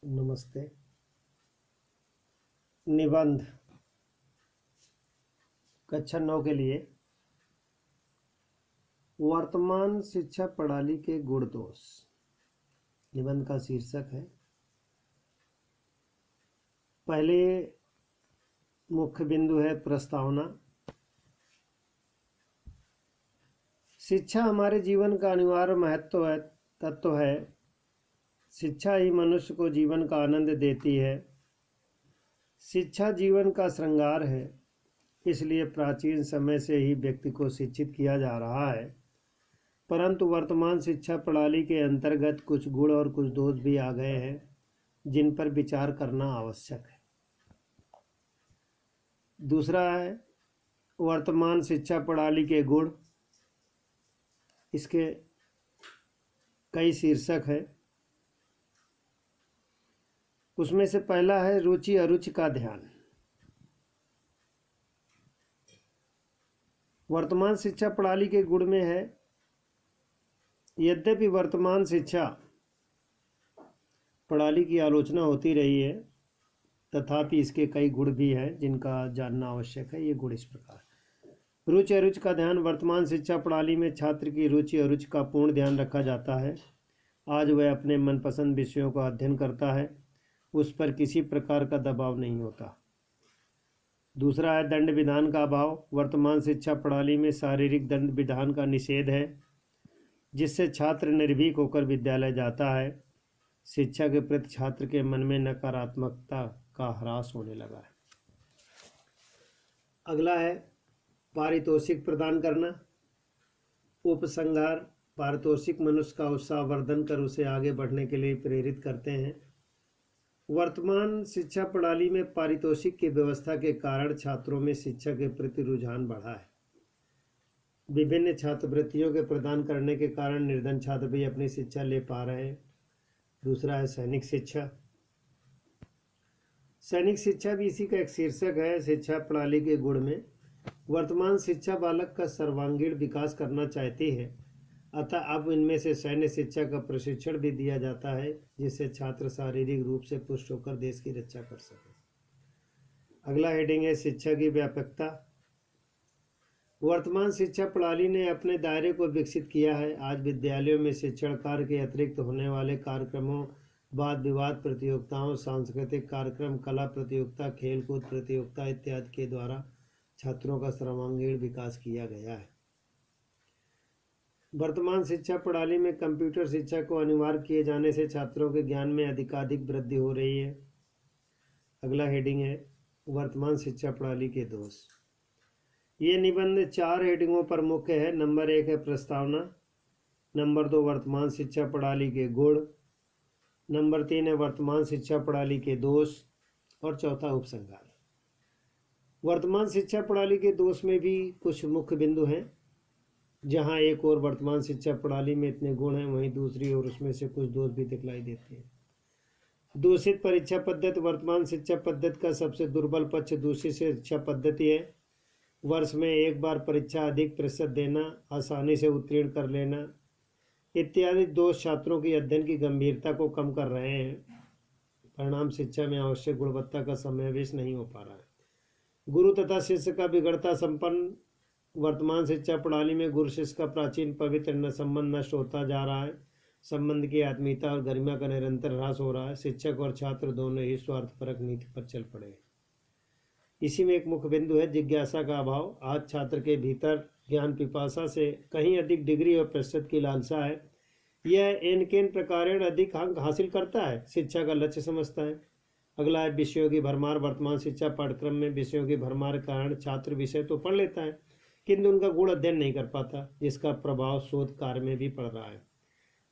नमस्ते। निबंध कक्षा 9 के लिए वर्तमान शिक्षा प्रणाली के गुण दोष। निबंध का शीर्षक है। पहले मुख्य बिंदु है प्रस्तावना। शिक्षा हमारे जीवन का अनिवार्य महत्व है तत्व है। शिक्षा ही मनुष्य को जीवन का आनंद देती है। शिक्षा जीवन का श्रृंगार है, इसलिए प्राचीन समय से ही व्यक्ति को शिक्षित किया जा रहा है। परंतु वर्तमान शिक्षा प्रणाली के अंतर्गत कुछ गुण और कुछ दोष भी आ गए हैं, जिन पर विचार करना आवश्यक है। दूसरा है वर्तमान शिक्षा प्रणाली के गुण। इसके कई शीर्षक है। उसमें से पहला है रुचि अरुचि का ध्यान। वर्तमान शिक्षा प्रणाली के गुण में है, यद्यपि वर्तमान शिक्षा प्रणाली की आलोचना होती रही है, तथापि इसके कई गुण भी हैं जिनका जानना आवश्यक है। ये गुण इस प्रकार। रुचि अरुचि का ध्यान। वर्तमान शिक्षा प्रणाली में छात्र की रुचि अरुचि का पूर्ण ध्यान रखा जाता है। आज वह अपने मनपसंद विषयों का अध्ययन करता है, उस पर किसी प्रकार का दबाव नहीं होता। दूसरा है दंड विधान का अभाव। वर्तमान शिक्षा प्रणाली में शारीरिक दंड विधान का निषेध है, जिससे छात्र निर्भीक होकर विद्यालय जाता है। शिक्षा के प्रति छात्र के मन में नकारात्मकता का ह्रास होने लगा है। अगला है पारितोषिक प्रदान करना। उपसंहार। पारितोषिक मनुष्य का उत्साहवर्धन कर उसे आगे बढ़ने के लिए प्रेरित करते हैं। वर्तमान शिक्षा प्रणाली में पारितोषिक की व्यवस्था के कारण छात्रों में शिक्षा के प्रति रुझान बढ़ा है। विभिन्न छात्रवृत्तियों के प्रदान करने के कारण निर्धन छात्र भी अपनी शिक्षा ले पा रहे हैं। दूसरा है सैनिक शिक्षा। सैनिक शिक्षा भी इसी का एक शीर्षक है। शिक्षा प्रणाली के गुण में वर्तमान शिक्षा बालक का सर्वांगीण विकास करना चाहती है, अतः अब इनमें से सैन्य शिक्षा का प्रशिक्षण भी दिया जाता है, जिससे छात्र शारीरिक रूप से पुष्ट होकर देश की रक्षा कर सके। अगला हेडिंग है शिक्षा की व्यापकता। वर्तमान शिक्षा प्रणाली ने अपने दायरे को विकसित किया है। आज विद्यालयों में शिक्षण कार्य के अतिरिक्त होने वाले कार्यक्रमों, वाद विवाद प्रतियोगिताओं, सांस्कृतिक कार्यक्रम, कला प्रतियोगिता, खेलकूद प्रतियोगिता इत्यादि के द्वारा छात्रों का सर्वांगीण विकास किया गया है। वर्तमान शिक्षा प्रणाली में कंप्यूटर शिक्षा को अनिवार्य किए जाने से छात्रों के ज्ञान में अधिकाधिक वृद्धि हो रही है। अगला हेडिंग है वर्तमान शिक्षा प्रणाली के दोष। ये निबंध 4 हेडिंगों पर मुख्य है। नंबर 1 है प्रस्तावना। नंबर 2 वर्तमान शिक्षा प्रणाली के गुण। नंबर 3 है वर्तमान शिक्षा प्रणाली के दोष। और चौथा उपसंहार। वर्तमान शिक्षा प्रणाली के दोष में भी कुछ मुख्य बिंदु हैं। जहाँ एक और वर्तमान शिक्षा प्रणाली में इतने गुण हैं, वहीं दूसरी ओर उसमें से कुछ दोष भी दिखलाई देते हैं। दूषित परीक्षा पद्धति। वर्तमान शिक्षा पद्धति का सबसे दुर्बल पक्ष दूषित शिक्षा पद्धति है। वर्ष में एक बार परीक्षा, अधिक प्रतिशत देना, आसानी से उत्तीर्ण कर लेना इत्यादि दोष छात्रों की अध्ययन की गंभीरता को कम कर रहे हैं। परिणाम शिक्षा में आवश्यक गुणवत्ता का समावेश नहीं हो पा रहा है। गुरु तथा शिष्य का बिगड़ता संपन्न। वर्तमान शिक्षा प्रणाली में गुरु शिष्य का प्राचीन पवित्र संबंध नष्ट होता जा रहा है। संबंध की आत्मीयता और गरिमा का निरंतर ह्रास हो रहा है। शिक्षक और छात्र दोनों ही स्वार्थपरक नीति पर चल पड़े। इसी में एक मुख्य बिंदु है जिज्ञासा का अभाव। आज छात्र के भीतर ज्ञान पिपासा से कहीं अधिक डिग्री और प्रतिशत की लालसा है। यह एन प्रकारेण अधिक अंक हासिल करता है, शिक्षा का लक्ष्य समझता है। अगला है विषयों की भरमार। वर्तमान शिक्षा पाठ्यक्रम में विषयों की भरमार के कारण छात्र विषय तो पढ़ लेता है, किंतु उनका गूढ़ अध्ययन नहीं कर पाता, जिसका प्रभाव शोध कार्य में भी पड़ रहा है।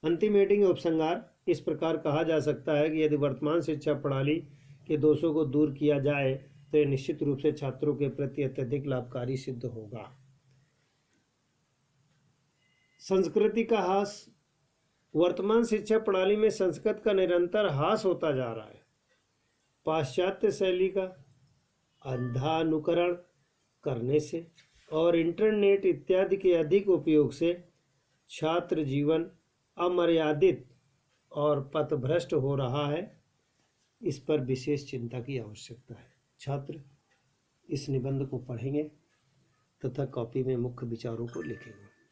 अंतिम हेडिंग उपसंहार। इस प्रकार कहा जा सकता है कि यदि वर्तमान शिक्षा प्रणाली के दोषों को दूर किया जाए तो यह निश्चित रूप से छात्रों के प्रति अत्यधिक लाभकारी सिद्ध होगा। संस्कृति का ह्रास। वर्तमान शिक्षा प्रणाली में संस्कृत का निरंतर ह्रास होता जा रहा है। पाश्चात्य शैली का अंधानुकरण करने से और इंटरनेट इत्यादि के अधिक उपयोग से छात्र जीवन अमर्यादित और पथभ्रष्ट हो रहा है। इस पर विशेष चिंता की आवश्यकता है। छात्र इस निबंध को पढ़ेंगे तथा कॉपी में मुख्य विचारों को लिखेंगे।